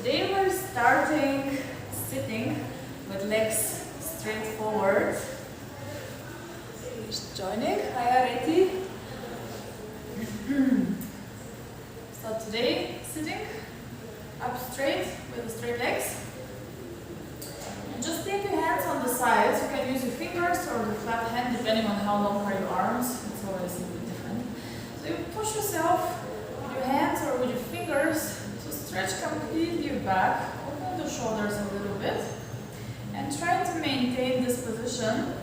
Today we're starting sitting with legs straight forward. Just joining. Hi Areti. So today sitting up straight with the straight legs. And just take your hands on the sides. You can use your fingers or the flat hand depending on how long are your arms. It's always a bit different. So you push yourself with your hands or with your fingers to stretch completely back. Open the shoulders a little bit. And try to maintain this position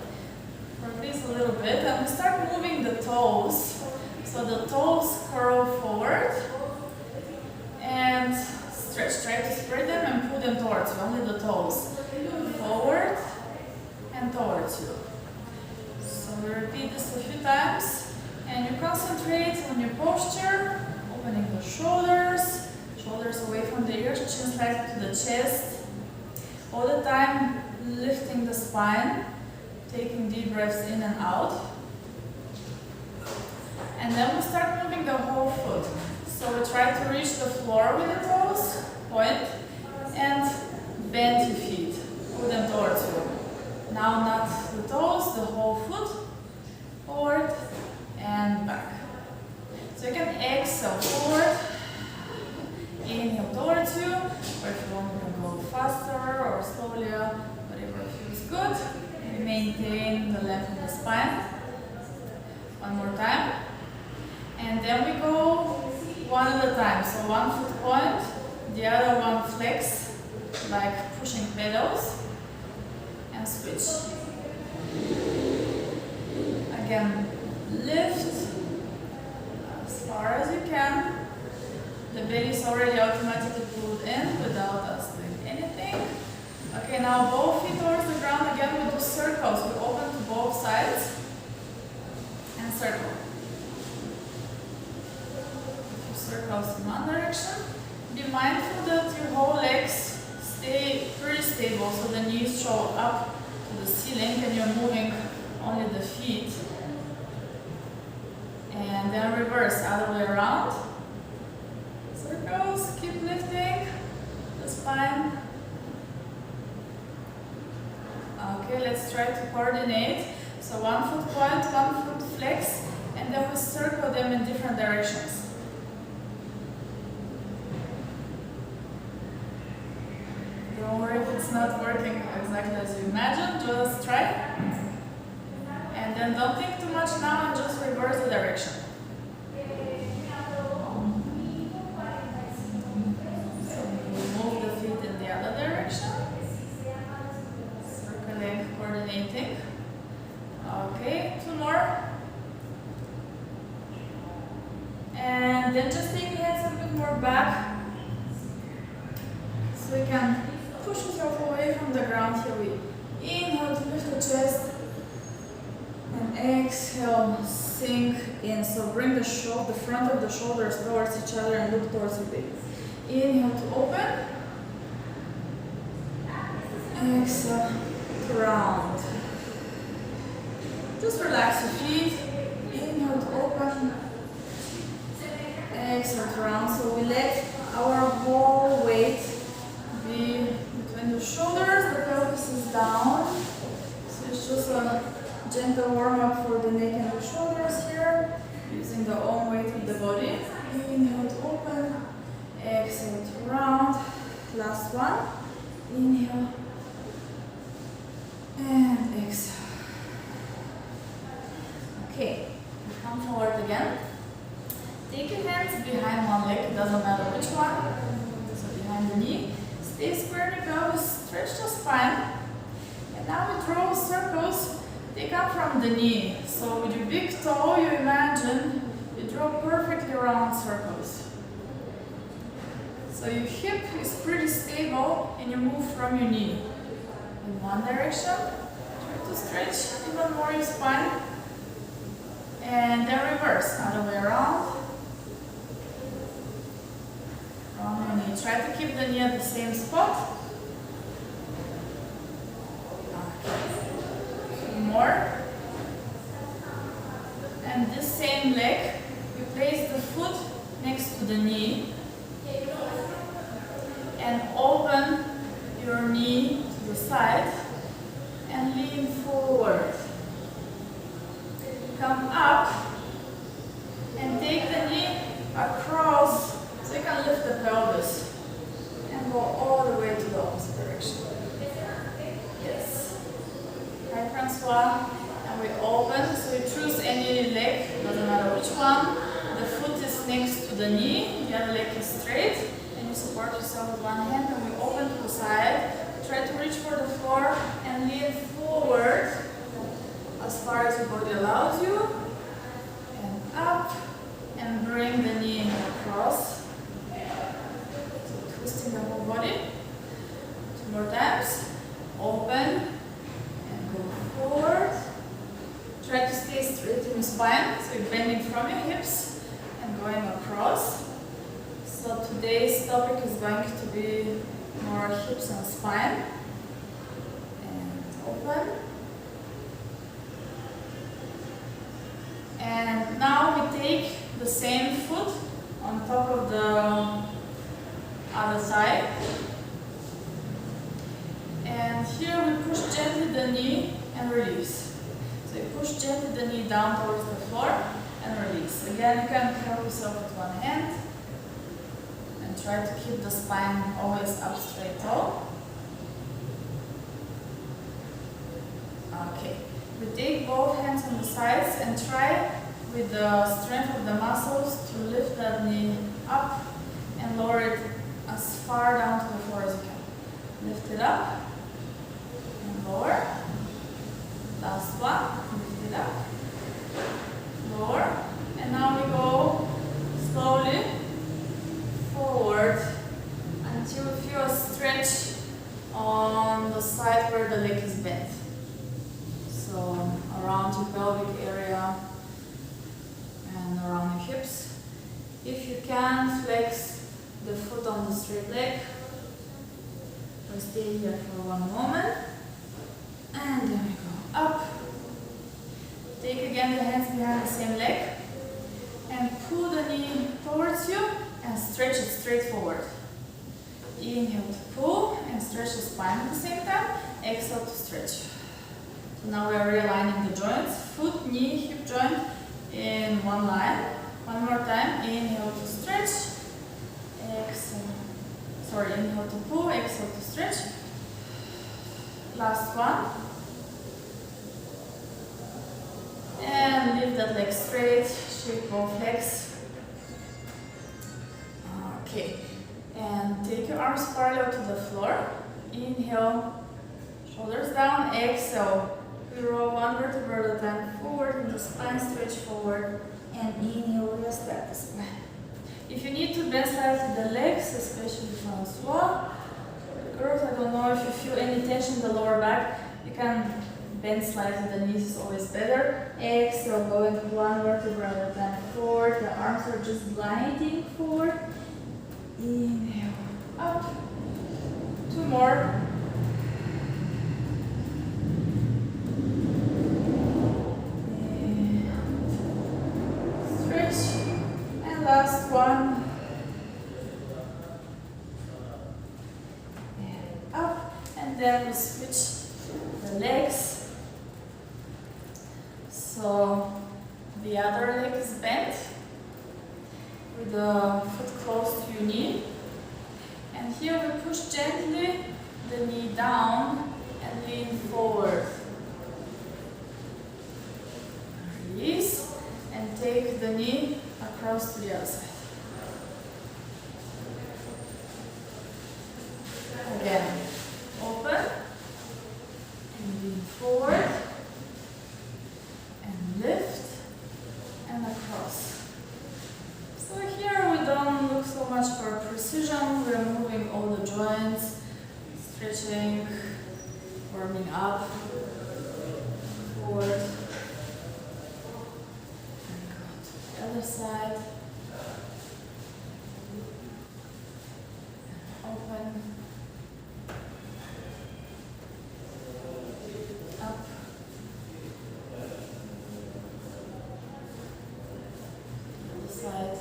for at least a little bit. And we start moving the toes. So the toes curl forward. And stretch. Try to spread them and pull them towards you. Only the toes. Forward and towards you. So we repeat this a few times. And you concentrate on your posture. Opening the shoulders. Shoulders away from the ears. Chin slides to the chest. All the time lifting the spine. Taking deep breaths in and out. And then we start moving the whole foot. So we try to reach the floor with the toes, point, and bend your feet. Pull them towards you. Now not the toes, the whole foot, forward and back. So you can exhale forward, inhale towards you, or if you want you can go faster or slowly, whatever feels good. Maintain the length of the spine. One more time. And then we go one at a time. So one foot point, the other one flex, like pushing pedals, and switch. Again, lift as far as you can. The belly is already automatically pulled in without us doing anything. Okay, now both feet towards the ground. Again, we do circles. We open to both sides and circle. Circles in one direction. Be mindful that your whole legs stay pretty stable, so the knees show up to the ceiling and you're moving only the feet. And then reverse, other way around. Circles, keep lifting the spine. Okay, let's try to coordinate. So one foot point, one foot flex, and then we circle them in different directions. Don't worry if it's not working exactly as you imagined, just try. And then don't think too much now and just reverse the direction. So we move the feet in the other direction. Circling, coordinating. Okay, two more. And then just take your hands a bit more back. So you can push yourself away from the ground here. We inhale to lift the chest and exhale, sink in. So bring the front of the shoulders towards each other and look towards the base. Inhale to open. Exhale to round. Just relax your feet. Inhale to open. Exhale to round. So we let our whole weight be between the shoulders, the pelvis is down. So it's just a gentle warm-up for the neck and the shoulders here, using the own weight of the body. Inhale to open, exhale to round. Last one. Inhale and exhale. Okay, come forward again. Take your hands behind one leg, it doesn't matter which one. So behind the knee. Stay square in the pelvis, stretch the spine. And now we draw circles. They come from the knee. So with your big toe, you imagine you draw perfectly round circles. So your hip is pretty stable and you move from your knee. In one direction, try to stretch even more your spine. And then reverse, other way around. From your knee. Try to keep the knee at the same spot. Okay. More. And this same leg, you place the foot next to the knee. And open your knee to the side and lean forward. Come up and take the knee across so you can lift the pelvis and go all the way to the opposite direction. Yes. Right, Francois. And we open, so you choose any leg, doesn't matter which one. The foot is next to the knee, the other leg is straight, and you support yourself with one hand, and we open to the side. Try to reach for the floor and lean forward as far as your body allows you, and up, and bring the knee across. So twisting the whole body. 2 more times. Open and go forward. Try to stay straight in your spine, so you're bending from your hips and going across. So today's topic is going to be more hips and spine. And open. And now we take the same foot on top of the other side. And here we push gently the knee and release. So you push gently the knee down towards the floor and release. Again, you can help yourself with one hand. And try to keep the spine always up straight tall. Okay. We take both hands on the sides and try with the strength of the muscles to lift that knee up and lower it as far down to the floor as you can. Lift it up and lower. Last one. Lift it up. Lower. And now we go slowly forward until you feel a stretch on the side where the leg is bent. So around your pelvic area and around your hips. If you can, flex the foot on the straight leg. So stay here for one moment. And then we go up. Take again the hands behind the same leg. And pull the knee towards you and stretch it straight forward. Inhale to pull and stretch the spine at the same time. Exhale to stretch. So now we are realigning the joints. Foot, knee, hip joint in one line. One more time. Inhale to stretch. Exhale. Sorry, inhale to pull. Exhale to stretch. Last one. And lift that leg straight. Shake both legs. Okay. And take your arms parallel to the floor. Inhale. Shoulders down. Exhale. We roll one vertebra at a time forward and the spine stretch forward. And inhale, rest back the spine. If you need to bend slightly the legs, especially Francois, girls, I don't know if you feel any tension in the lower back, you can bend slightly the knees, is always better. Exhale, going one vertebra at a time forward. The arms are just gliding forward. Inhale, up. 2 more. Last one. And up. And then we switch the legs. So the other leg is bent with the foot close to your knee. And here we push gently the knee down and lean forward. Release and take the knee across to the other side. Again, open and lean forward and lift and across. So here we don't look so much for precision, we're moving all the joints, stretching, warming up, forward. Other side. Open. Up. Other side.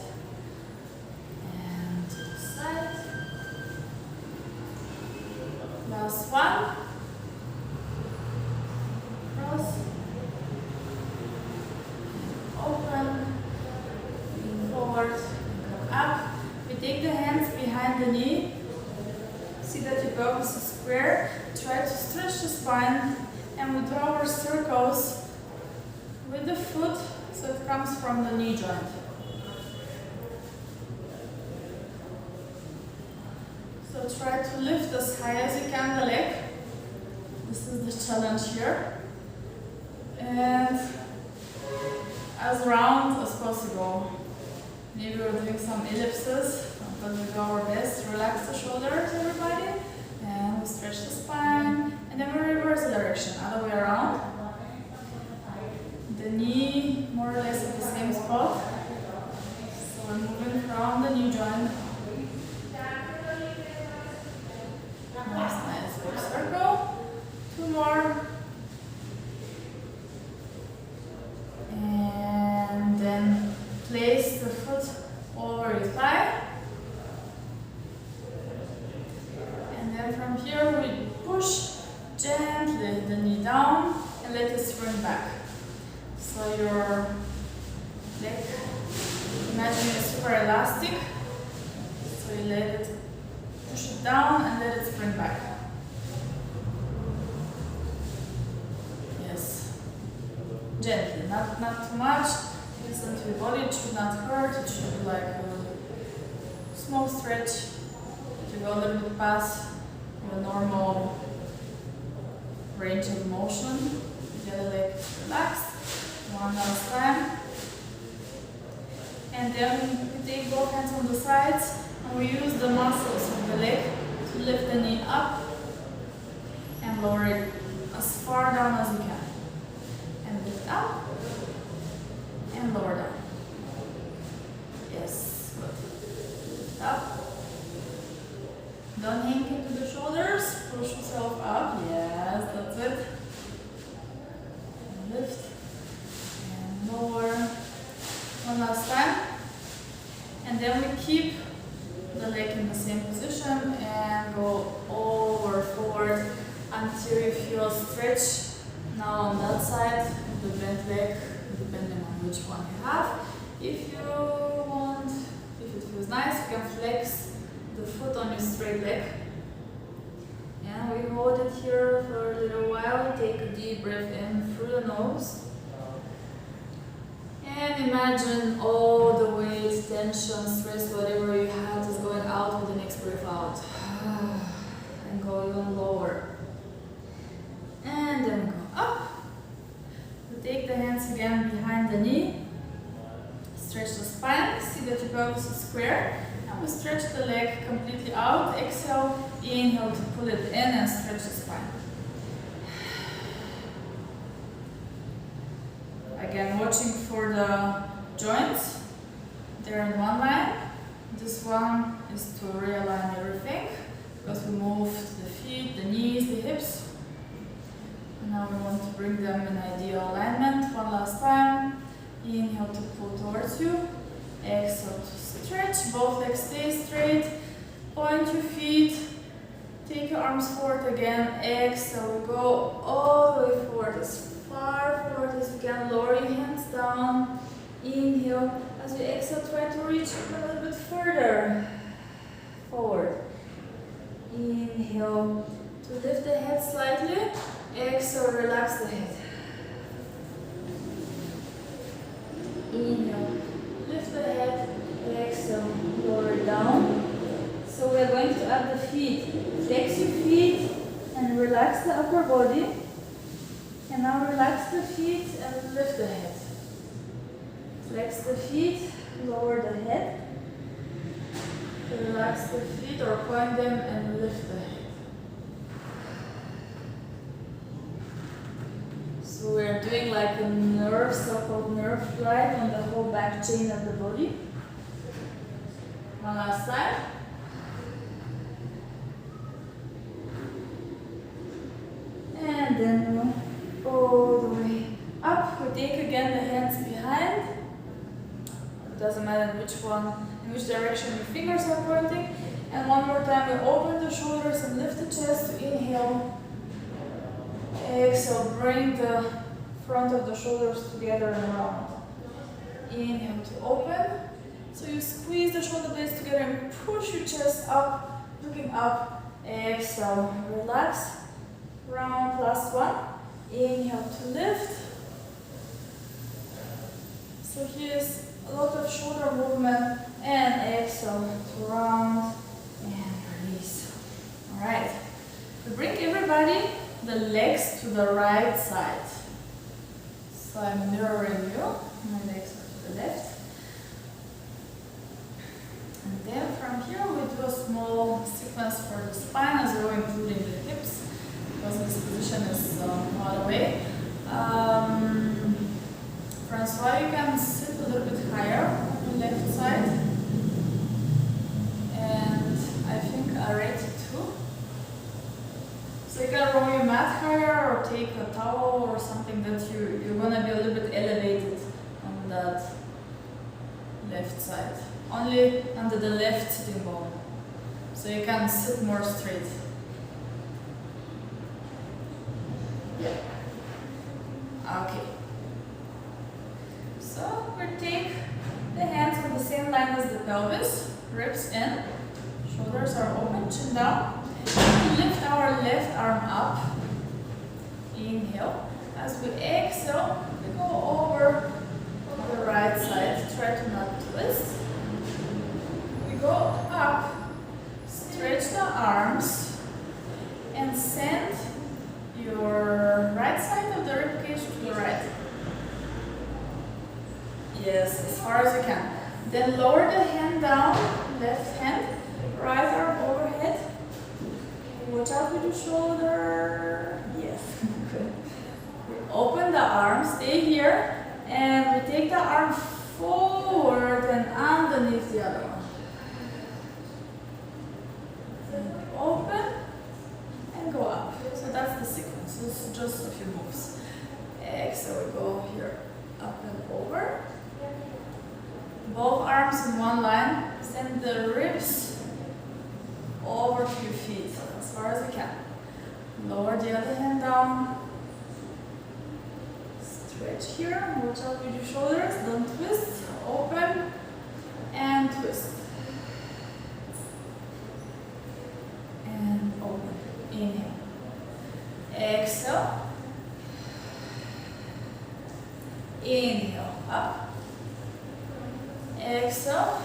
And to the side. go up as a square, try to stretch the spine, and we draw our circles with the foot so it comes from the knee joint. So try to lift as high as you can the leg. This is the challenge here. And as round as possible. Maybe we're doing some ellipses, but we do our best. Relax the shoulders, everybody. And we stretch the spine. And then we reverse the direction, other way around. The knee more or less at the same spot. So we're moving from the knee joint. Nice big circle. 2 more. And then place the foot over your thigh. And then from here we push gently the knee down and let it spring back. So your leg, imagine it's super elastic. So you let it push it down and let it spring back. Yes. Gently, not too much. Listen to your body, it should not hurt, it should be like a small stretch. To go a little bit past your normal range of motion. The other leg relaxed. One last time. And then we take both hands on the sides and we use the muscles of the leg to lift the knee up and lower it as far down as you can. And lift up and lower down. Yes, good. Lift up. Don't hang into the shoulders. Push yourself up. Yes, that's it. And lift. And lower. One last time. And then we keep the leg in the same position and go over, forward until you feel a stretch. Now on that side, the bent leg, depending on which one you have. If you want, if it feels nice, you can flex the foot on your straight leg. And we hold it here for a little while. Take a deep breath in through the nose. And imagine all the weight, tension, stress, whatever you have is going out with the next breath out. And go even lower. And then go up. We take the hands again behind the knee. Stretch the spine. See that your pelvis is square. And we stretch the leg completely out. Exhale, inhale to pull it in and stretch the spine. Again, watching for the joints. They're in one line. This one is to realign everything because we moved the feet, the knees, the hips. And now we want to bring them in ideal alignment. One last time. Inhale to pull towards you. Exhale to stretch. Both legs stay straight. Point your feet. Take your arms forward again. Exhale. Go all the way forward. As far forward as you can. Lower your hands down. Inhale. As you exhale, try to reach a little bit further forward. Inhale to lift the head slightly. Exhale, relax the head. Inhale, lift the head. Exhale, lower it down. So we're going to add the feet. Flex your feet and relax the upper body. And now relax the feet and lift the head. Flex the feet, lower the head. Relax the feet or point them and lift the head. So we're doing like a nerve, so-called nerve flight on the whole back chain of the body. One last time. And then all the way up. We take again the hands behind. It doesn't matter which one, in which direction your fingers are pointing. And one more time, we open the shoulders and lift the chest to inhale. Exhale, bring the front of the shoulders together and around. Inhale to open. So you squeeze the shoulder blades together and push your chest up, looking up. Exhale, relax. Round, last one. Inhale to lift. So here's a lot of shoulder movement. And exhale to round and release. Alright. We bring everybody the legs to the right side. So I'm mirroring you. My legs are to the left. And then from here we do a small sequence for the spine as well, including the hips, because this position is all the way. Francois, you can sit a little bit higher on the left side. And I think I rate it too. So you can roll your mat higher or take a towel or something that you're going to be a little bit elevated on that left side. Only under the left sitting bone. So you can sit more straight. Yeah. Okay. So we take the hands on the same line as the pelvis, ribs in, shoulders are open, chin down. We lift our left arm up. Inhale. As we exhale, we go over the right side. Try to not twist. We go up, stretch the arms, and send your right side of the rib cage to the right. Yes, as far as you can. Then lower the hand down, left hand, right arm overhead. Watch out with your shoulder. Yes, good. We open the arm, stay here, and we take the arm forward and underneath the other one. And open and go up. So that's the sequence. It's just a few moves. Exhale, we go here, up and over. Both arms in one line. Send the ribs over to your feet as far as you can. Lower the other hand down. Stretch here. Watch out with your shoulders. Don't twist. Open and twist. And open. Inhale. Exhale. Inhale. Up. Exhale.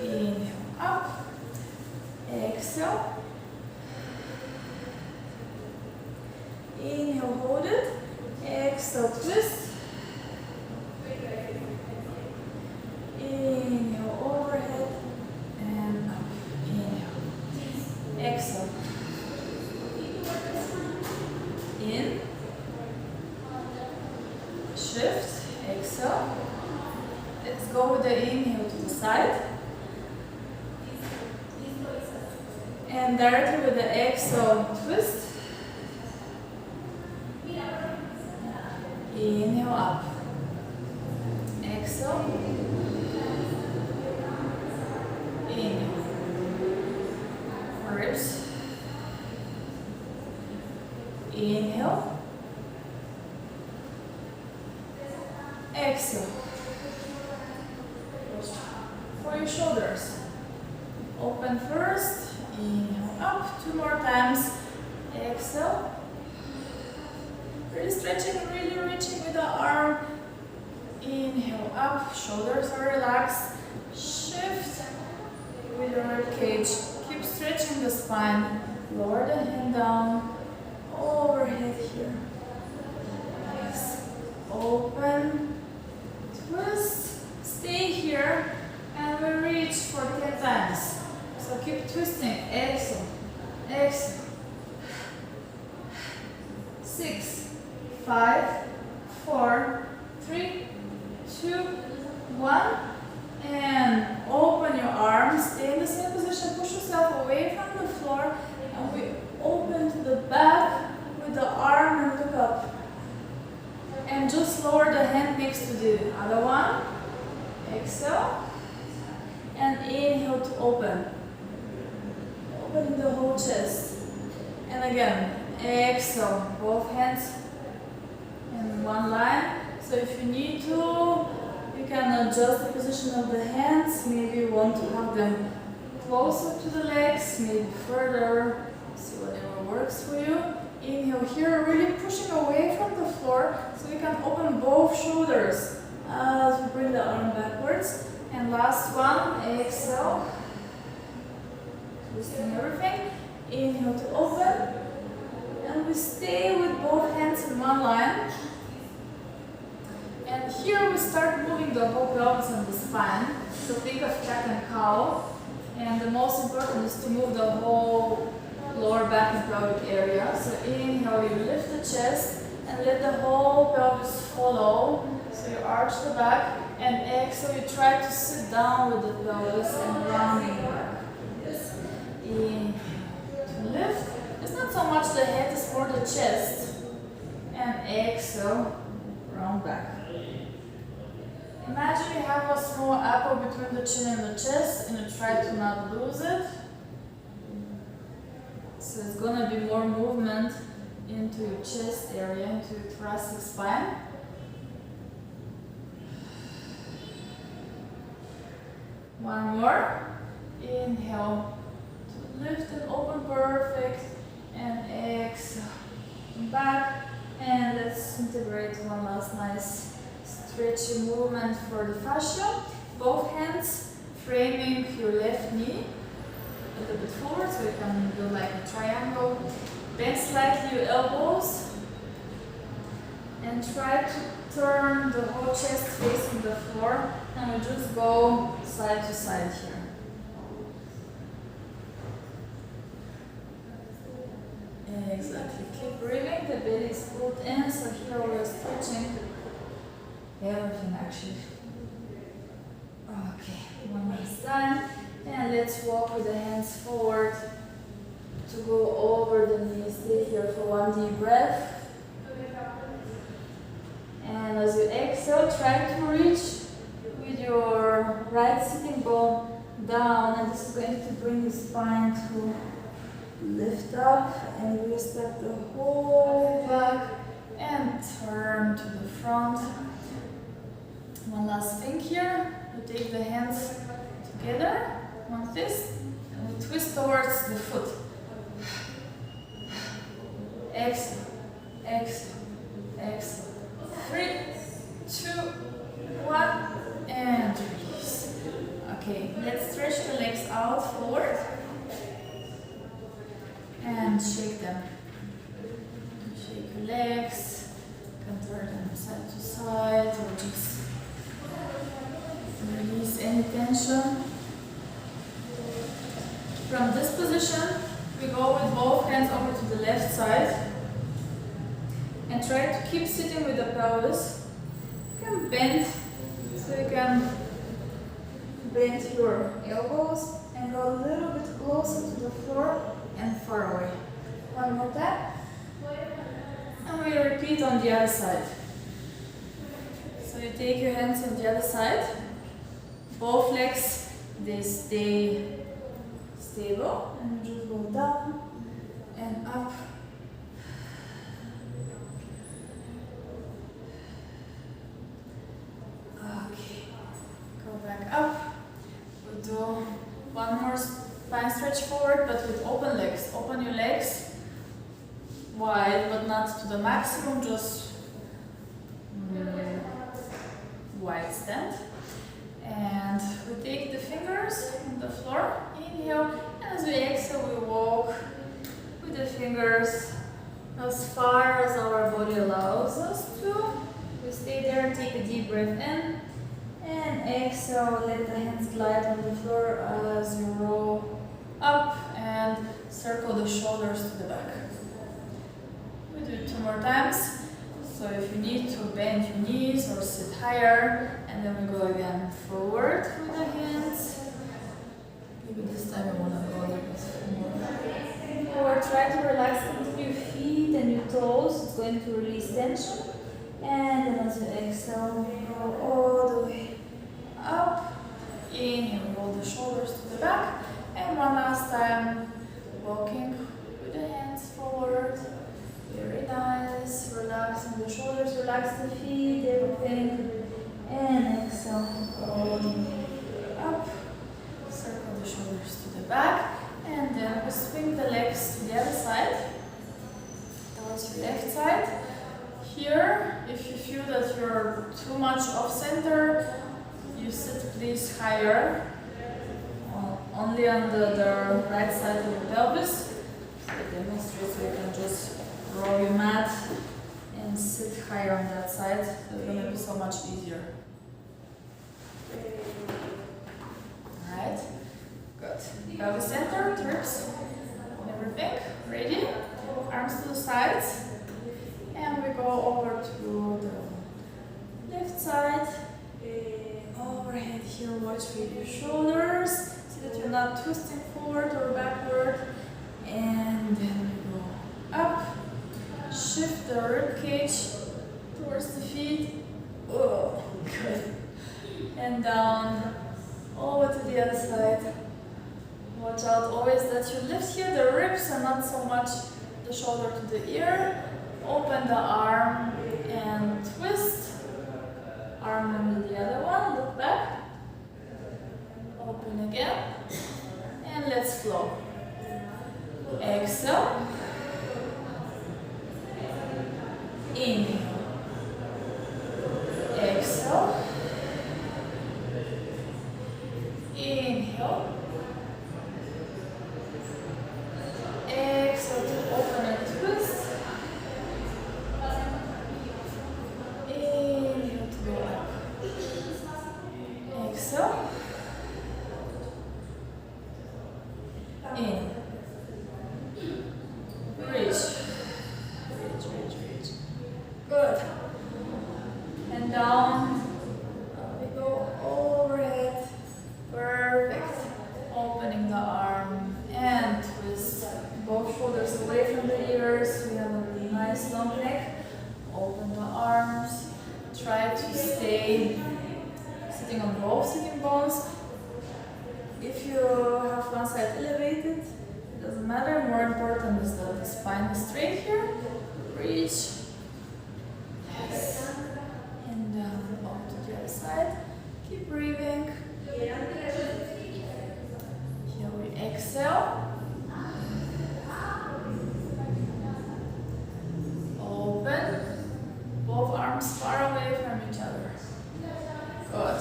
Inhale. Up. Exhale. Inhale, hold it. Exhale, twist. Inhale, overhead and up. Inhale. Exhale. In. Shift. Exhale. Let's go with the inhale to the side. And directly with the exhale, twist. Inhale up. Exhale. Inhale. Ribs. Inhale. Exhale. For your shoulders. Open first. Inhale up. 2 more times. Exhale. Really stretching, really reaching with the arm. Inhale up. Shoulders are relaxed. Shift with your rib cage. Keep stretching the spine. Lower the hand down. Overhead here. Nice. Open. Twist. Stay here. And we reach for 10 times. So keep twisting. Exhale. Exhale. 6, 5, 4, 3, 2, 1. And open your arms. Stay in the same position. Push yourself away from the floor. And we open to the back with the arm and look up. And just lower the hand next to the other one. Exhale. And inhale to open. Opening the whole chest. And again, exhale. Both hands in one line. So if you need to, you can adjust the position of the hands. Maybe you want to have them closer to the legs, maybe further. See whatever works for you. Inhale here, really pushing away from the floor so you can open both shoulders as we bring the arm backwards. And last one, exhale. Twisting everything. Inhale to open. And we stay with both hands in one line. And here we start moving the whole pelvis and the spine. So think of cat and cow. And the most important is to move the whole lower back and pelvic area. So inhale, you lift the chest and let the whole pelvis follow. So you arch the back, and exhale, you try to sit down with the pelvis and rounding back. Yes. Inhale to lift. It's not so much the head, it's more the chest. And exhale, round back. Imagine you have a small apple between the chin and the chest, and you try to not lose it. So it's gonna be more movement into your chest area, into your thoracic spine. One more. Inhale to lift and open, perfect. And exhale back. And let's integrate one last nice stretchy movement for the fascia. Both hands framing your left knee a little bit forward, so you can do like a triangle. Bend slightly your elbows and try to turn the whole chest facing the floor, and we just go side to side here. Exactly. Keep breathing. The belly is pulled in, so here we're stretching everything actually. Okay, one last time. And let's walk with the hands forward to go over the knees. Stay here for one deep breath. And as you exhale, try to reach with your right sitting bone down. And this is going to bring the spine to lift up. And we step the whole back and turn to the front. One last thing here. You take the hands together. One fist, and we twist towards the foot. Exhale, exhale, exhale. 3, 2, 1, and release. Okay, let's stretch the legs out forward and shake them. Shake your legs, you can turn them side to side, or just release any tension. From this position, we go with both hands over to the left side and try to keep sitting with the pelvis. You can bend, so you can bend your elbows and go a little bit closer to the floor and far away. One more time. And we repeat on the other side. So you take your hands on the other side. Both legs, they stay stable, and you just go down and up. Okay, go back up. We do one more spine stretch forward, but with open legs. Open your legs wide, but not to the maximum, just wide stand. And we take the fingers on the floor, inhale, and as we exhale, we walk with the fingers as far as our body allows us to. We stay there, take a deep breath in, and exhale, let the hands glide on the floor as you roll up and circle the shoulders to the back. We do it 2 more times. So if you need to bend your knees or sit higher, and then we go again forward with the hands. Maybe this time I want to go a little bit more forward. Try to relax into your feet and your toes. It's going to release tension. And then as you exhale, go all the way up. Inhale, roll the shoulders to the back. And one last time, walking with the hands forward. Very nice. Relaxing the shoulders, relax the feet, everything. And exhale, all the way up. Circle the shoulders to the much off center, you sit please higher, only on the right side of the pelvis. So demonstrate, so you can just roll your mat and sit higher on that side. So it's going to be so much easier. Alright, good. Pelvis center, trips, everything. Ready? Arms to the sides. And we go over to the left side. Overhead here, watch with your shoulders, so that you're not twisting forward or backward. And then we go up, shift the rib cage towards the feet. Oh, good. And down, over to the other side. Watch out always that you lift here the ribs and not so much the shoulder to the ear. Open the arm and twist. Arm under the other one, look back. Open again. And let's flow. Exhale. Inhale. Exhale. Inhale. Exhale to open and twist. Inhale to go up. Exhale. In. Reach. Reach. Good. And down. We go overhead. Perfect. Opening the arm and twist. Both shoulders away from the ears. We have a nice long neck. Open the arms. Try to stay sitting on both sitting bones. If you have one side elevated, it doesn't matter. More important is that the spine is straight here. Reach. Yes. And down over to the other side. Keep breathing. Here we exhale. Open. Both arms far away from each other. Good.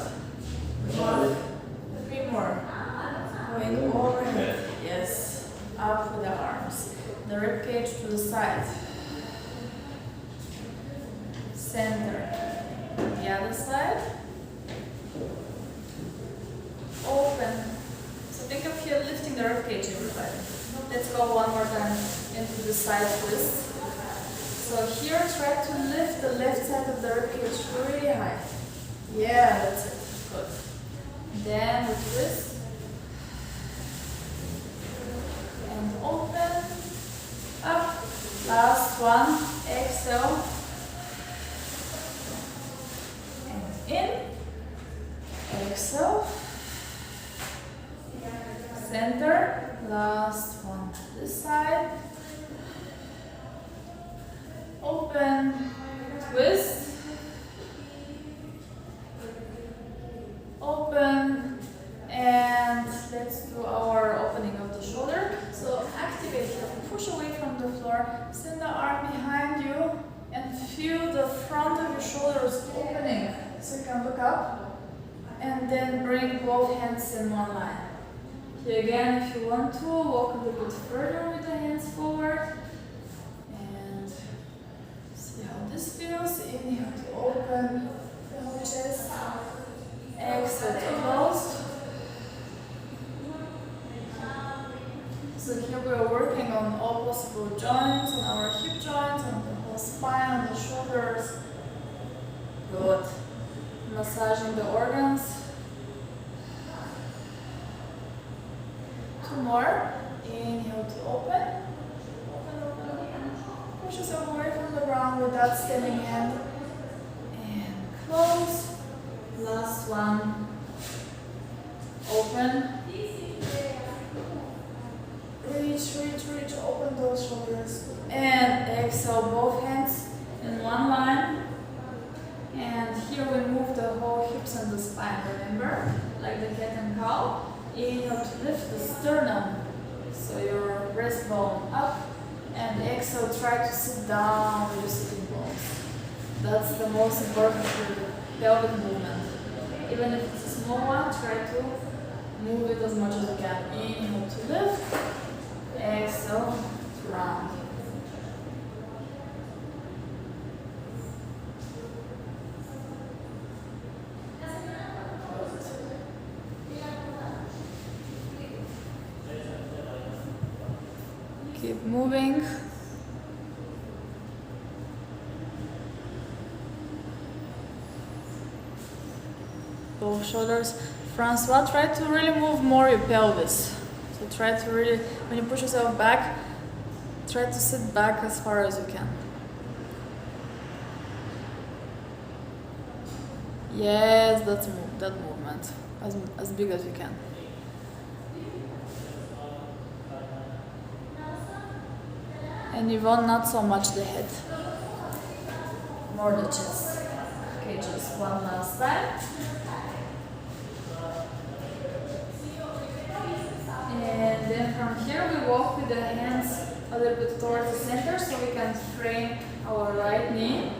1, 3 more. Going overhead. Yes. Up with the arms. The rib cage to the side. Center. The other side. Open. So think of here lifting the rib cage, everybody. Let's go one more time into the side twist. So here try to lift the left side of the rib cage really high. Yeah, that's it. Good. Then we twist. And open. Up. Last one. Exhale. And in. Exhale. Center. Last one. This side. Open. Twist. Open. And let's do our opening of the shoulder. So activate here. Push away from the floor. Send the arm behind you and feel the front of your shoulders opening. So you can look up and then bring both hands in one line. Here again, if you want to, walk a little bit further with the hands forward. And see how this feels. Inhale to open the whole chest. Exhale to close. So here we are working on all possible joints, on our hip joints, on the whole spine, on the shoulders. Good. Massaging the organs. 2 more. Inhale to open. Open. Push yourself away from the ground with that standing hand. And close. Last one. Open. Reach. Open those shoulders. And exhale both hands in one line. And here we move the whole hips and the spine, remember? Like the cat and cow. Inhale to lift the sternum. So your breastbone up. And exhale, try to sit down with your sitting bones. That's the most important here. pelvic movement. Even if it's a small one, try to move it as much as you can. Inhale to lift, exhale to round. Keep moving. Both shoulders. Francois, try to really move more your pelvis. So try to really, when you push yourself back, try to sit back as far as you can. Yes, that movement, as big as you can. And Yvonne, not so much the head, more the chest. Okay, just one last time. And then from here we walk with the hands a little bit towards the center so we can frame our right knee.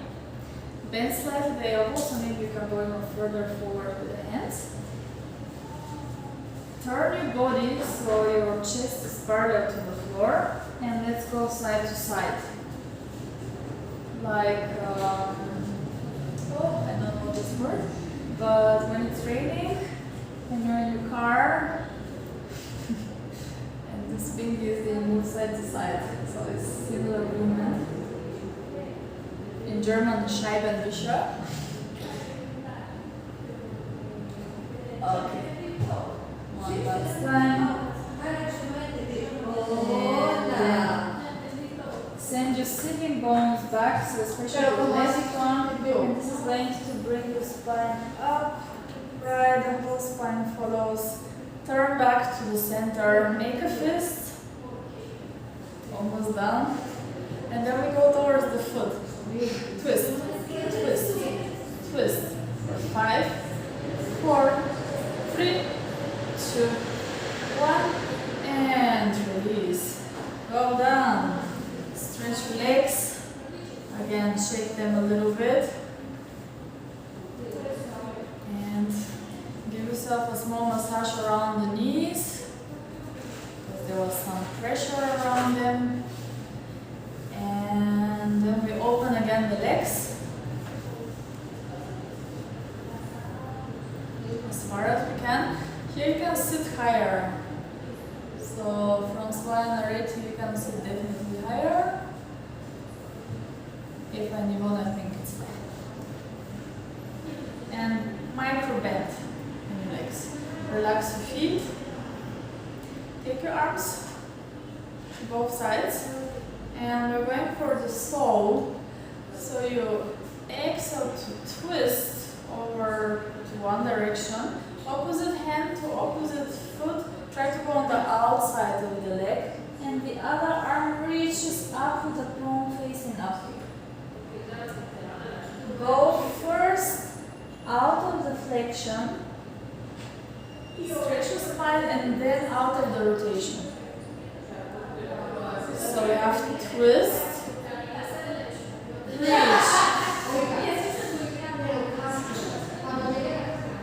Bend slightly the elbow, so maybe you can go even further forward with the hands. Turn your body so your chest is parallel to the floor, and let's go side to side. Like, I don't know this word, but when it's raining, when you're in your car, and this thing is they move side to side, so it's similar movement. In German, Scheibenwischer. Okay. One last time. And send your sitting bones back, so especially the left one. And this is going to bring your spine up. Right, the whole spine follows. Turn back to the center. Make a fist. Almost done. And then we go towards the foot. Twist, twist, twist. For 5, 4, 3, 2, 1, and release. Go down. Stretch your legs. Again, shake them a little bit. And give yourself a small massage around the knees, because there was some pressure around them. And then we open again the legs as far as we can. Here you can sit higher. So Francois and Areti, you can sit definitely higher. If I need one, I think it's fine. And micro bend in your legs. Relax your feet. Take your arms to both sides. And we're going for the sole. So you exhale to twist over to one direction. Opposite hand to opposite foot. Try to go on the outside of the leg. And the other arm reaches up with the palm facing up. Go first out of the flexion. Stretch your spine and then out of the rotation. So you have to twist, reach,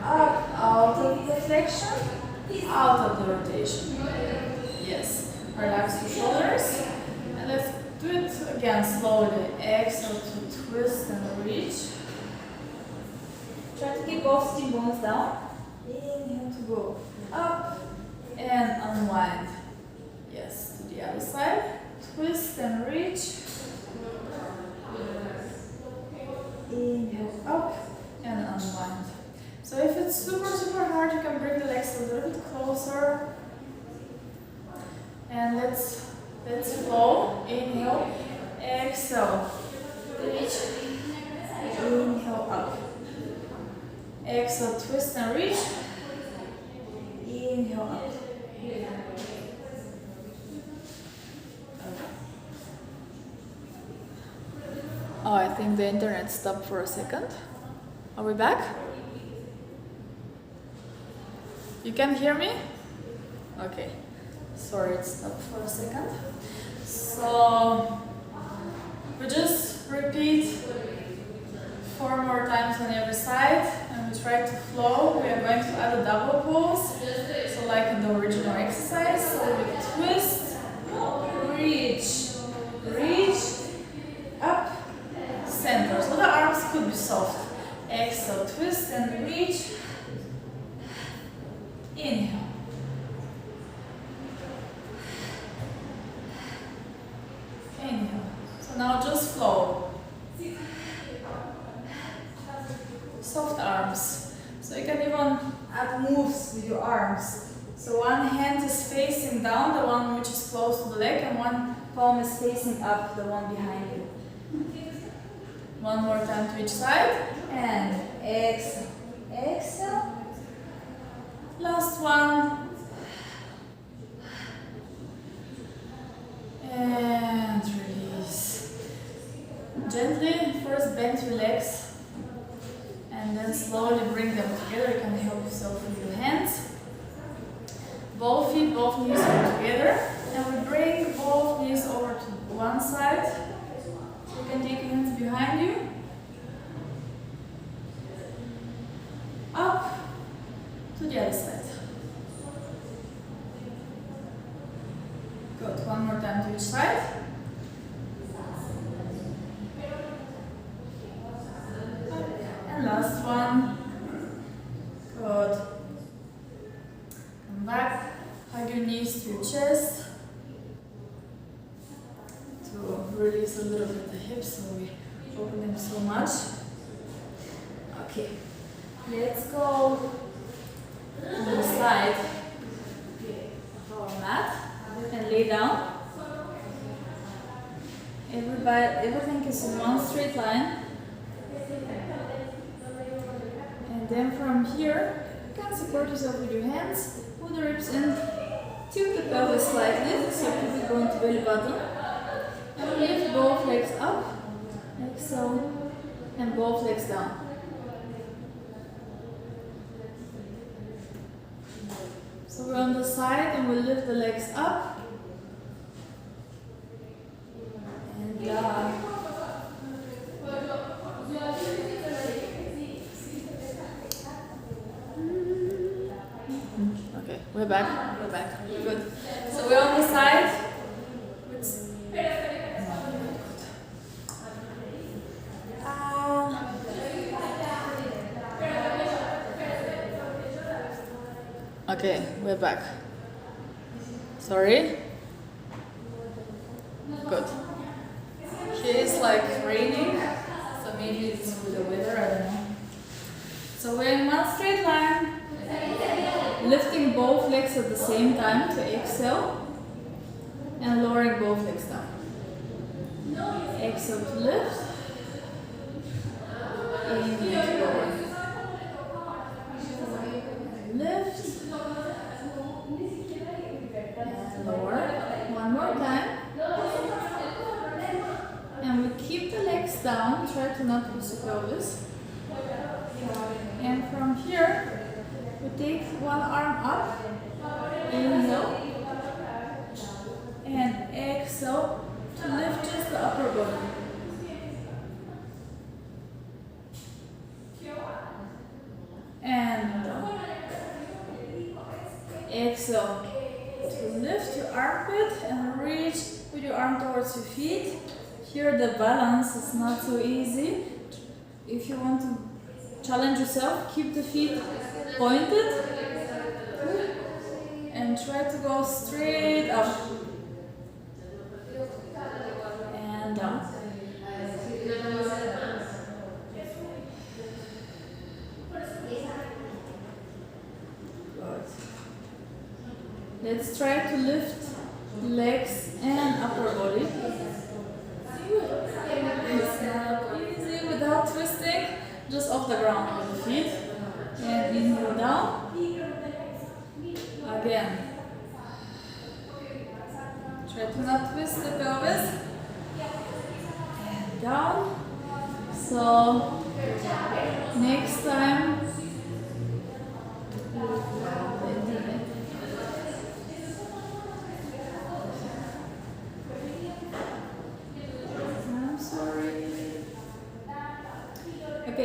up, out of the flexion, out of the rotation. Yes, relax your shoulders, and let's do it again slowly. Exhale to twist and reach. Try to keep both sitting bones down. Inhale to go up and unwind. Yes, to the other side. Twist and reach. Inhale up and unwind. So if it's super hard, you can bring the legs a little bit closer. And let's flow. Inhale, exhale, reach. Inhale up. Exhale, twist and reach. Inhale up. Oh, I think the internet stopped for a second. Are we back? You can hear me? Okay. Sorry, it stopped for a second. So we just repeat 4 more times on every side, and we try to flow. We are going to add a double pose, so like in the original exercise. So we twist, reach, up, center. So the arms could be soft. Exhale, twist and reach. Inhale. Inhale. So now just flow. Soft arms. So you can even add moves with your arms. So one hand is facing down, the one which is close to the leg, and one palm is facing up, the one behind you. One more time to each side. And exhale. Exhale. Last one. And release. Gently, first bend your legs. And then slowly bring them together. You can help yourself with your hands. Both feet, both knees are together. And we bring both knees over to one side. So you can take your hands behind you. Up to the other side. Good. One more time to each side. And last one. Good. Come back. Hug your knees to your chest. To release a little bit the hips so we open them so much. Okay. Let's go on the side of our mat and lay down. Everything is in one straight line. And then from here, you can support yourself with your hands, pull the ribs in, tilt the pelvis slightly, so keep it going to belly button. And lift both legs up, exhale, and both legs down. So we're on the side and we lift the legs up and down. Okay, we're back. Good. So we're on the side. Okay, we're back. Sorry. Good. Here is like raining, so maybe it's with the weather, I don't know. So we're in one straight line, lifting both legs at the same time to exhale, and lowering both legs down. Exhale to lift, inhale to lower. Lift, and lower. One more time. And we keep the legs down, try to not twist the pelvis. And from here, we take one arm up, inhale, and exhale to lift just the upper body. And down. Exhale to lift your armpit and reach with your arm towards your feet. Here the balance is not so easy. If you want to challenge yourself, keep the feet pointed and try to go straight up and down. Let's try to lift legs and upper body. It's not easy without twisting, just off the ground with the feet. And inhale down. Again. Try to not twist the pelvis. And down. So, next time. Okay,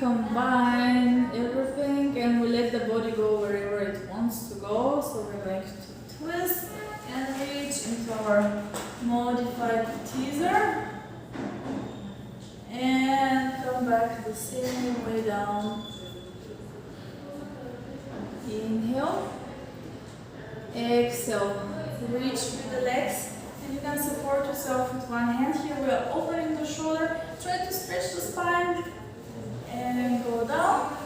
combine everything and we let the body go wherever it wants to go. So we like to twist and reach into our modified teaser. And come back the same way down. Inhale. Exhale. Reach with the legs. And you can support yourself with one hand. Here we are opening the shoulder. Try to stretch the spine. And go down.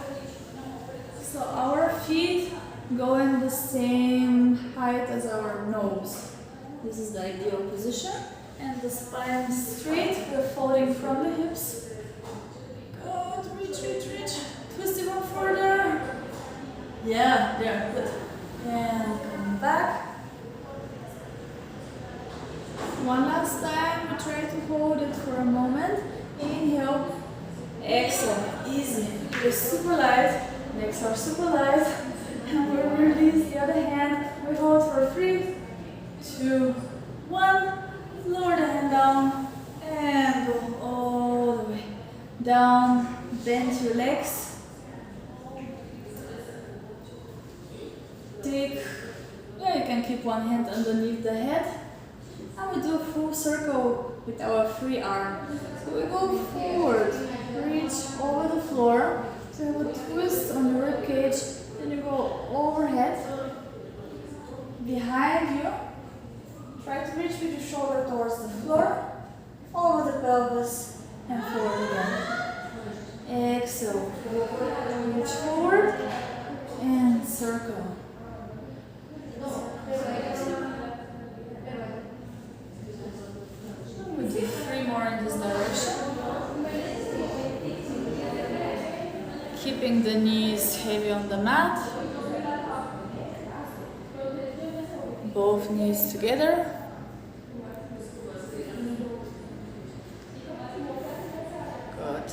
So our feet go in the same height as our nose. This is the ideal position. And the spine straight. We're folding from the hips. Good. Reach, reach, reach. Twist even further. Yeah, there. Good. And come back. One last time. We try to hold it for a moment. Inhale. Exhale. Easy. We're super light. Legs are super light. And we release the other hand. We hold for 3, 2, 1. Lower the hand down and go all the way down. Bend your legs. Take, yeah, you can keep one hand underneath the head. And we do a full circle with our free arm. So we go forward, reach over the floor. So you have a twist on your rib cage. Then you go overhead, behind you. Try to reach with your shoulder towards the floor, over the pelvis, and forward again. Exhale. Reach forward and circle. We do 3 more in this direction. Keeping the knees heavy on the mat. Both knees together. Good.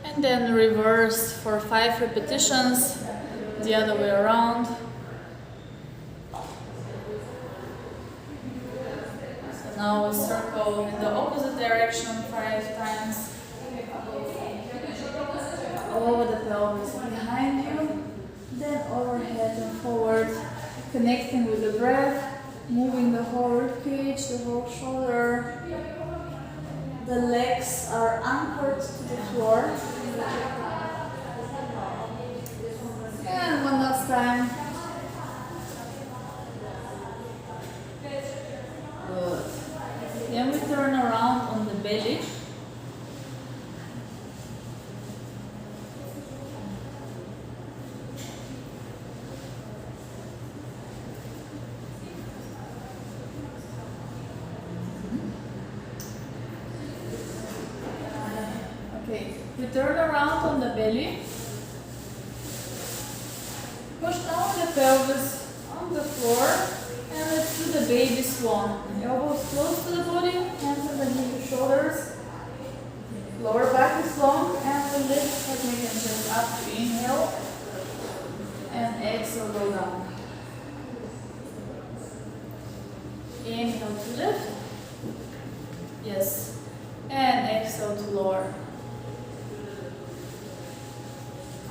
And then reverse for 5 repetitions, the other way around. So now we circle in the opposite direction 5 times. Over the pelvis behind you, then overhead and forward, connecting with the breath, moving the whole rib cage, the whole shoulder. The legs are anchored to the floor. And one last time. Good. Then we turn around on the belly. Okay, we turn around on the belly. Push down the pelvis on the floor and let's do the baby swan. Elbows close to the body, hands underneath the shoulders. Lower back is long and we lift like making chest up. Inhale and exhale, go down. Inhale to lift. Yes. And exhale to lower.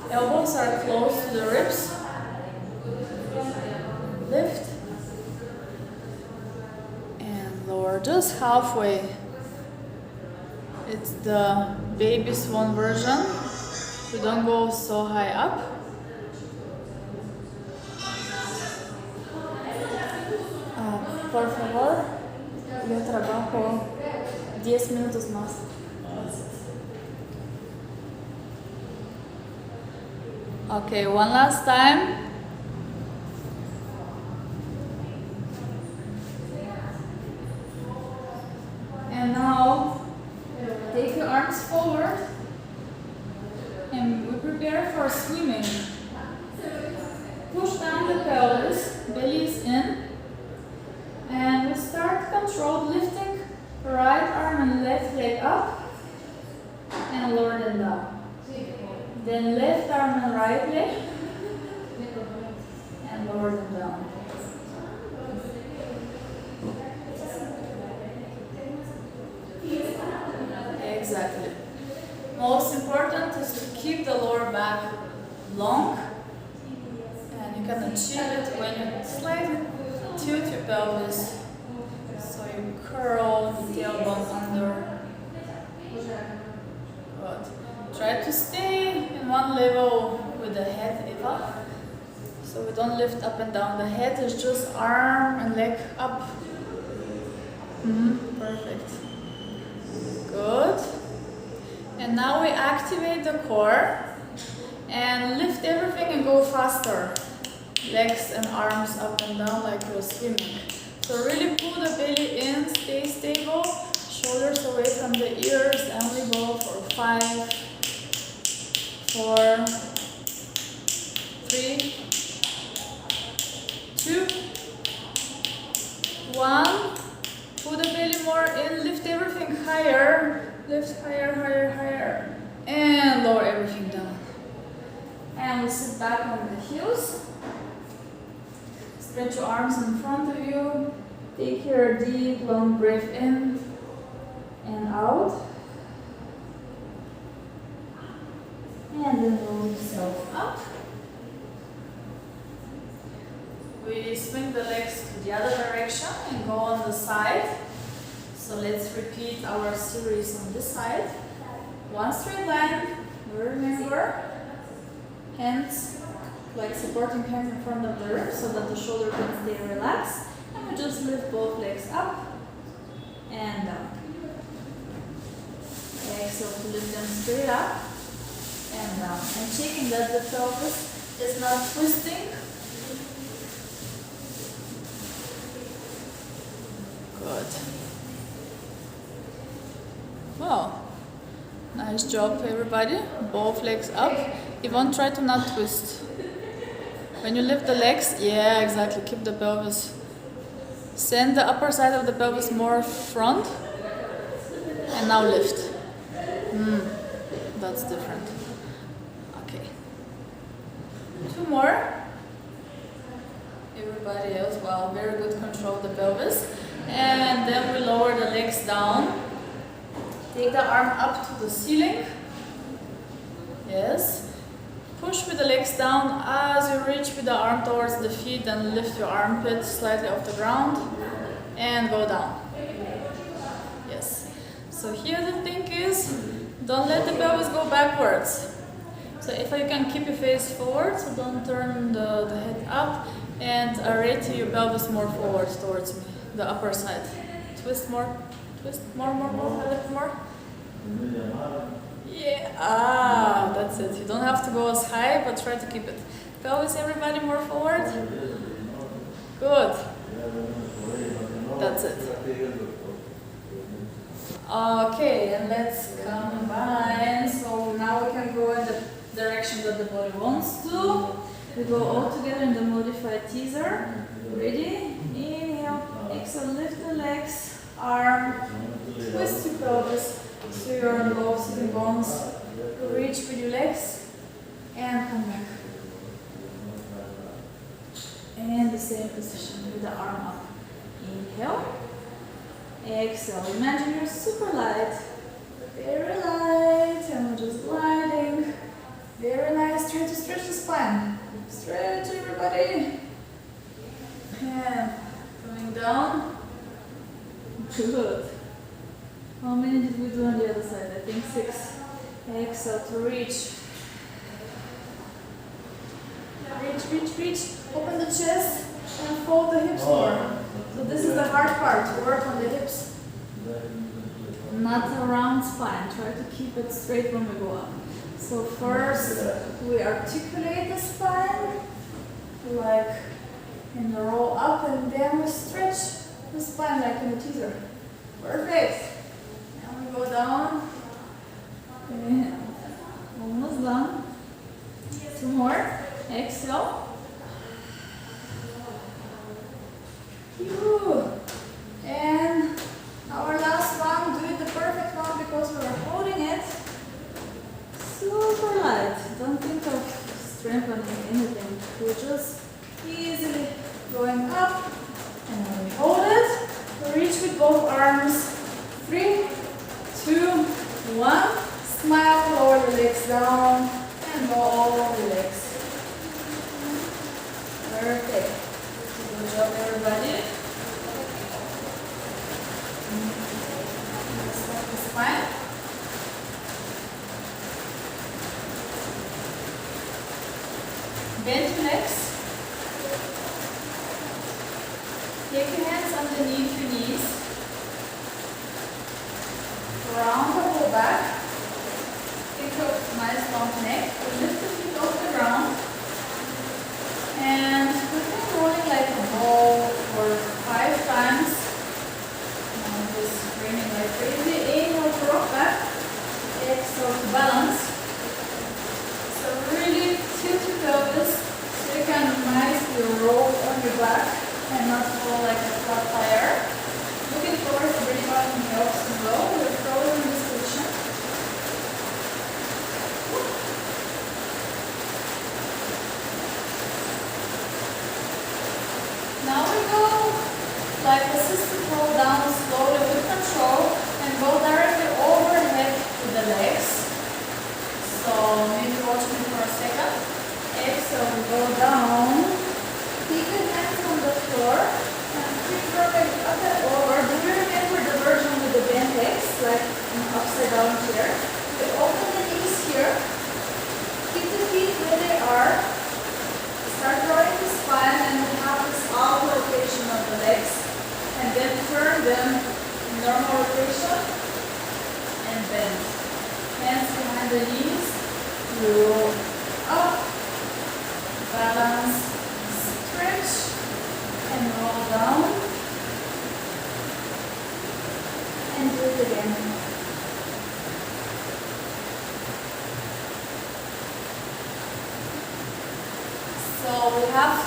Elbows are close to the ribs. Lift. And lower just halfway. It's the baby swan version. So don't go so high up. Por favor, yo trabajo 10 minutos más. Okay, one last time. And now take your arms forward and we prepare for swimming. Push down the pelvis, belly is in. And we start controlled lifting right arm and left leg up and lower them down. Then left arm and right leg and lower them down. Exactly. Most important is to keep the lower back long, and you can achieve it when you slightly tilt your pelvis. So you curl the tailbone under. Good. Try to stay in one level with the head, Eva. So we don't lift up and down. The head is just arm and leg up. Perfect. Good. And now we activate the core and lift everything and go faster. Legs and arms up and down like you're swimming. So really pull the belly in, stay stable, shoulders away from the ears, and we go for 5, 4, 3, 2, 1. Pull the belly more in, lift everything higher. Lift higher, higher, higher. And lower everything down. And we sit back on the heels. Stretch your arms in front of you. Take your deep, long breath in and out. And then roll yourself up. We swing the legs to the other direction and go on the side. So let's repeat our series on this side. One straight line. Remember, hands like supporting hands in front of the ribs so that the shoulder can stay relaxed. And we just lift both legs up and down. Exhale to lift them straight up and down. And checking that the pelvis is not twisting. Good. Wow. Nice job, everybody. Both legs up. Yvonne, try to not twist. When you lift the legs, yeah, exactly. Keep the pelvis. Send the upper side of the pelvis more front. And now lift. That's different. Okay. 2 more. Everybody else, well, very good control of the pelvis. And then we lower the legs down. Take the arm up to the ceiling. Yes. Push with the legs down as you reach with the arm towards the feet and lift your armpit slightly off the ground and go down. Yes. So here the thing is, don't let the pelvis go backwards. So if you can keep your face forward, so don't turn the head up, and rotate your pelvis more forward towards me, the upper side. Twist more, more, a little more. Yeah, that's it. You don't have to go as high, but try to keep it. Pelvis, everybody, more forward. Good. That's it. Okay, and let's combine. So now we can go in the direction that the body wants to. We go all together in the modified teaser. Ready? Inhale, exhale, lift the legs, arm, twist your pelvis so you're on low sitting bones. Reach with your legs and come back. And the same position with the arm up. Inhale, exhale. Imagine you're super light, very light, and we're just gliding. Very nice. Try to stretch the spine. Stretch, everybody. And coming down. Good. How many did we do on the other side? I think 6. Exhale to reach. Reach. Open the chest and fold the hips more. So this is the hard part. Work on the hips. Not a round spine. Try to keep it straight when we go up. So first we articulate the spine like in the roll up, and then we stretch the spine like in a teaser. Perfect. Now we go down. And almost done. 2 more. Exhale. And our last one, do it the perfect one because we're holding it super light. Don't think of strengthening anything. We're just easily going up, and then we hold it. Reach with both arms. 3, 2, legs down and go all the legs. Perfect. Good job, everybody. Start the spine. Bend your legs. Take your hands underneath your knees. Round the whole back. Take a nice long neck. Lift the feet off the ground. And continue rolling like a ball for 5 times. Now just raining like crazy. Inhale to rock back. Exhale to balance. So really tilt your pelvis so you can nicely roll on your back and not fall like a flat tire. Looking towards the bridge button helps as well. We're frozen in this position. Now we go like assisted roll down slowly with control and go directly overhead to the legs. So maybe watch me for a second. Exhale, we go down. Keep your hands on the floor and keep rolling up and over. Do you remember the version with the bent legs, like an upside down chair? We open the knees here. Keep the feet where they are. Start rolling the spine and we have this out rotation of the legs. And then turn them in normal rotation and bend. Hands behind the knees. Roll up. Balance. Stretch. And roll down. And do it again. So we have,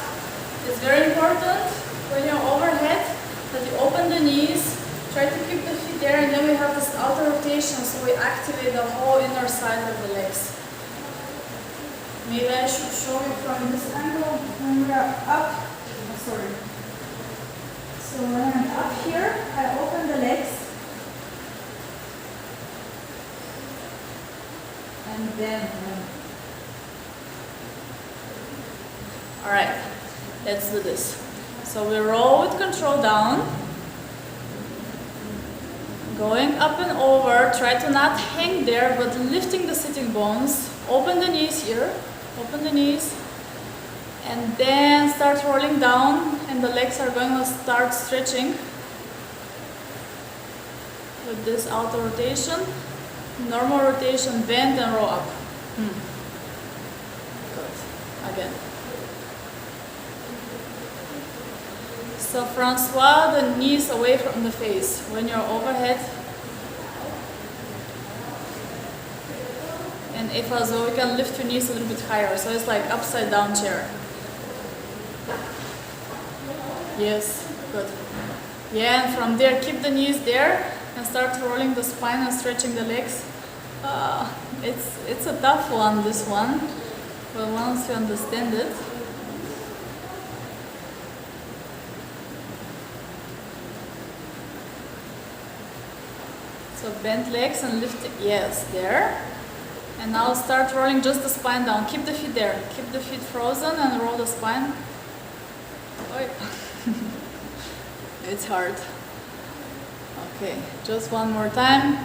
it's very important when you're overhead that you open the knees, try to keep the feet there, and then we have this outer rotation so we activate the whole inner side of the legs. Maybe I should show you from this angle when we are up. Oh, sorry. So when I'm up here, I open the legs and then alright, let's do this. So we roll with control down, going up and over. Try to not hang there, but lifting the sitting bones. Open the knees here, open the knees, and then start rolling down, and the legs are going to start stretching with this outer rotation. Normal rotation, bend and roll up. Good. Again. So Francois, the knees away from the face. When you're overhead. And Eva, so you can lift your knees a little bit higher. So it's like upside down chair. Yes, good. Yeah, and from there, keep the knees there and start rolling the spine and stretching the legs. It's a tough one, this one. But once you understand it. So bend legs and lift it. Yes, there. And now start rolling just the spine down. Keep the feet there. Keep the feet frozen and roll the spine. Oi. It's hard. Okay, just one more time.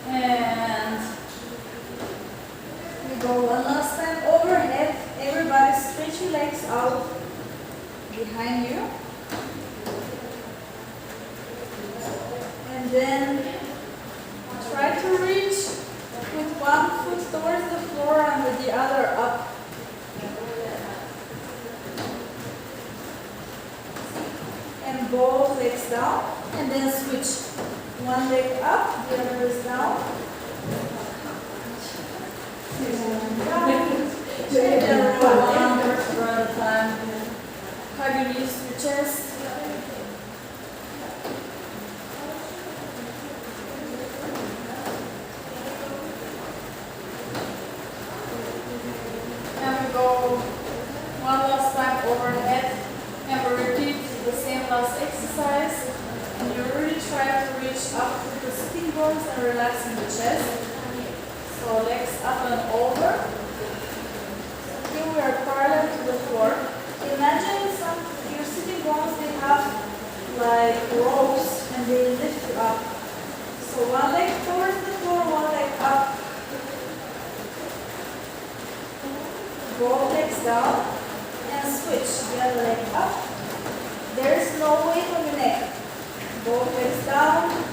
And we go one last time overhead. Everybody stretch your legs out behind you. And then try to reach with one foot towards the floor and with the other up. And both legs down. And then switch. One leg up, the other is down. And then roll one vertebra at a time. Hug your knees to your chest. And we go one last time overhead. And we repeat the same last exercise. reach up to the sitting bones and relax in the chest. So legs up and over. Here we are parallel to the floor. Imagine your sitting bones, they have like ropes and they lift you up. So one leg towards the floor, one leg up. Both legs down and switch. The other leg up. There is no weight on your neck. Both legs down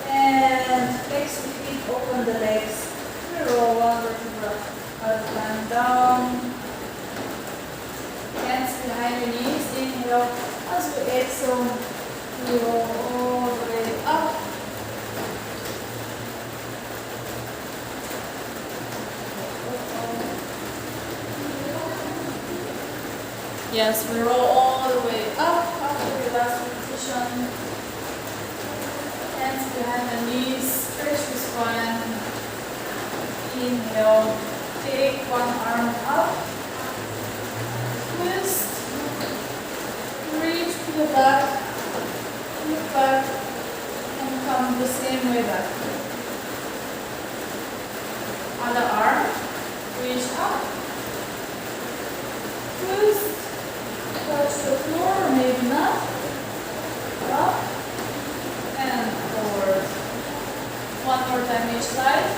and flex your feet, open the legs. We roll one vertebra at a time down. Hands behind your knees. Inhale. As we exhale, we roll all the way up. Yes, we roll all the way up after the last repetition. Hands behind the knees, stretch the spine. Inhale, take one arm up. Twist. Reach to the back. Look back. And come the same way back. Other arm. Reach up. Twist. Touch the floor, maybe not. Up and forward. One more time each side.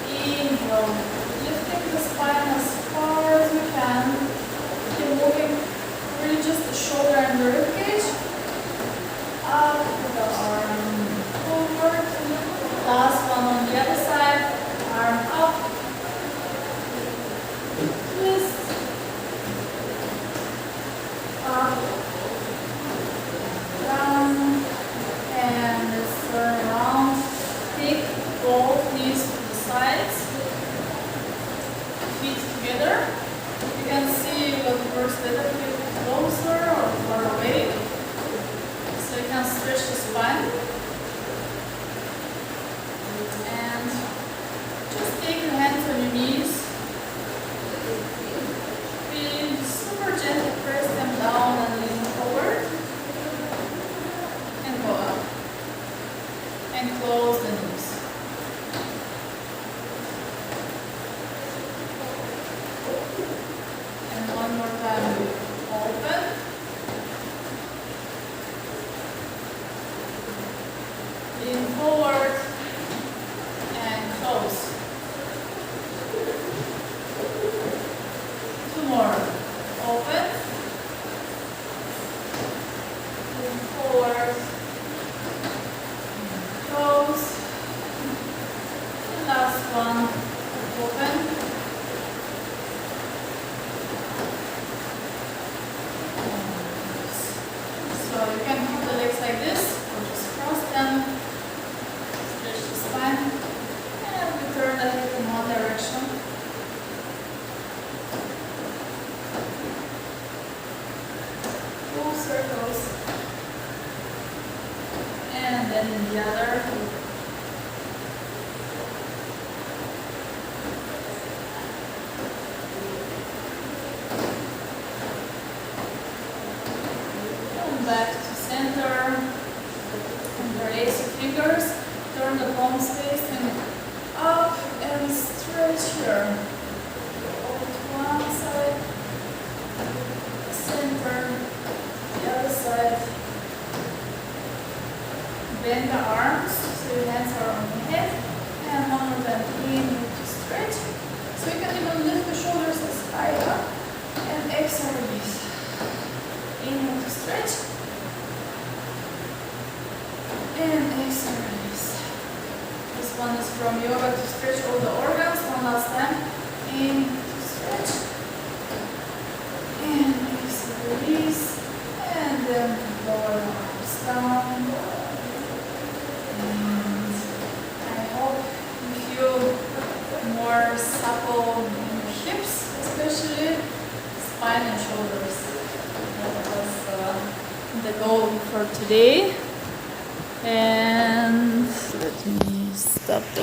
Inhale, lifting the spine as far as we can. Keep moving, really just the shoulder and the rib cage. Up with the arm forward. Last one on the other side. Arm up. Twist. Up, down, and let's turn around. Take both knees to the sides, feet together. You can see the first little bit closer or far away, so you can stretch the spine. And just take your hands on your knees. Super gently press them down and lean forward and go up and close the knees. And one more time, open. Lean forward and close. Two more. Open, move forward, close, and last one, open, so you can keep the legs like this, or just cross them, stretch the spine, and we turn the head in one direction. Circles, and then in the other. Come back to center, embrace your fingers, turn the palms facing up and stretch here. Over to one side, center. The other side. Bend the arms so your hands are on your head. And one more time, inhale to stretch. So you can even lift the shoulders as high up. And exhale, release. Inhale to stretch. And exhale, release. This one is from yoga to stretch all the organs. One last time. Inhale to stretch. And exhale, release. And then lower the arms down. And I hope you feel more supple in your hips, especially spine and shoulders. That was the goal for today. And let me stop the